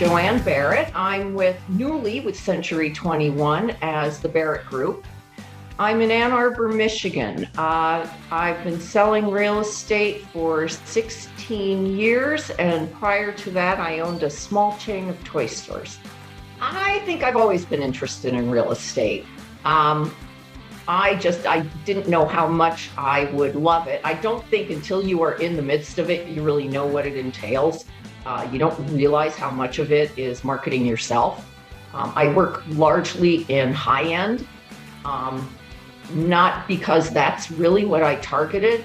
Joanne Barrett. I'm newly with Century 21 as the Barrett Group. I'm in Ann Arbor, Michigan. I've been selling real estate for 16 years, and prior to that, I owned a small chain of toy stores. I think I've always been interested in real estate. I didn't know how much I would love it. I don't think until you are in the midst of it, you really know what it entails. You don't realize how much of it is marketing yourself. I work largely in high-end, not because that's really what I targeted.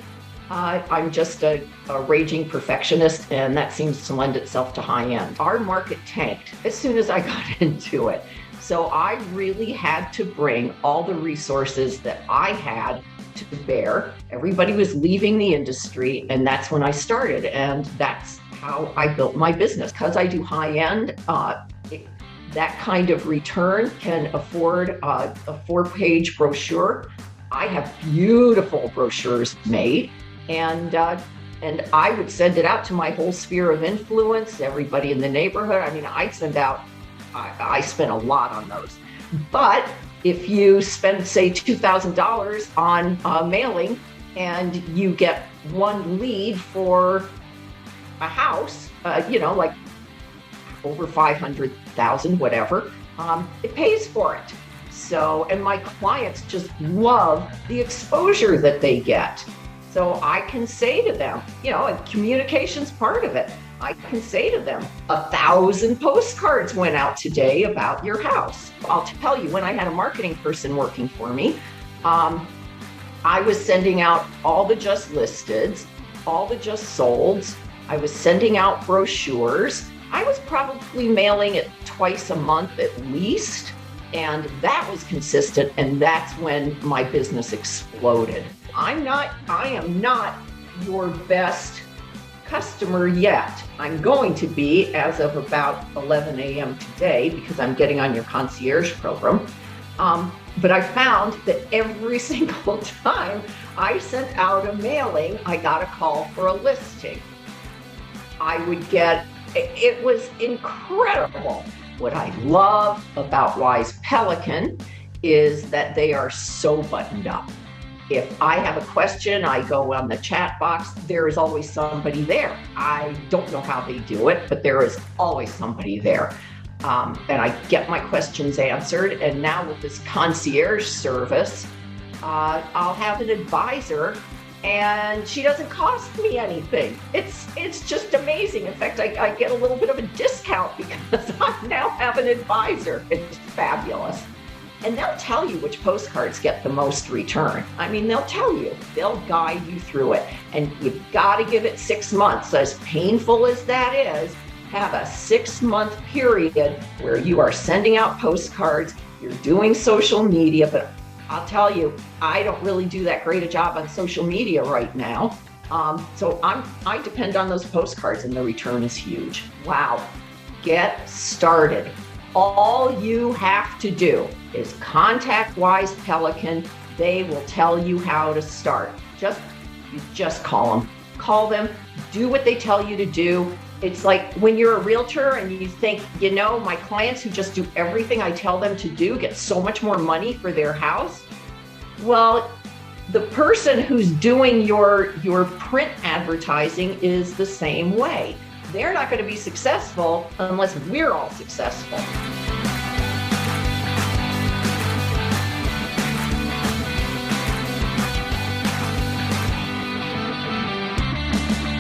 I'm just a raging perfectionist, and that seems to lend itself to high-end. Our market tanked as soon as I got into it. So I really had to bring all the resources that I had to bear. Everybody was leaving the industry, and that's when I started. And that's how I built my business. Because I do high-end, that kind of return can afford a 4-page brochure. I have beautiful brochures made, and I would send it out to my whole sphere of influence, everybody in the neighborhood. I mean, I spent a lot on those. But if you spend, say, $2,000 on mailing and you get one lead for a house, like over 500,000, whatever, it pays for it. So, and my clients just love the exposure that they get. So I can say to them, and communication's part of it. I can say to them, 1,000 postcards went out today about your house. I'll tell you, when I had a marketing person working for me, I was sending out all the just listeds, all the just solds. I was sending out brochures. I was probably mailing it twice a month at least. And that was consistent. And that's when my business exploded. I am not your best customer yet. I'm going to be as of about 11 a.m. today because I'm getting on your concierge program. But I found that every single time I sent out a mailing, I got a call for a listing. It was incredible. What I love about Wise Pelican is that they are so buttoned up. If I have a question, I go on the chat box, there is always somebody there. I don't know how they do it, but there is always somebody there. And I get my questions answered. And now with this concierge service, I'll have an advisor and she doesn't cost me anything. It's just amazing. In fact, I get a little bit of a discount because I now have an advisor. It's fabulous. And they'll tell you which postcards get the most return. I mean, they'll tell you, they'll guide you through it. And you've got to give it 6 months. As painful as that is, have a 6-month period where you are sending out postcards, you're doing social media, but I'll tell you, I don't really do that great a job on social media right now. So I depend on those postcards, and the return is huge. Wow, get started. All you have to do is contact Wise Pelican. They will tell you how to start. You just call them. Call them, do what they tell you to do. It's like when you're a realtor and you think, my clients who just do everything I tell them to do get so much more money for their house. Well, the person who's doing your print advertising is the same way. They're not going to be successful unless we're all successful.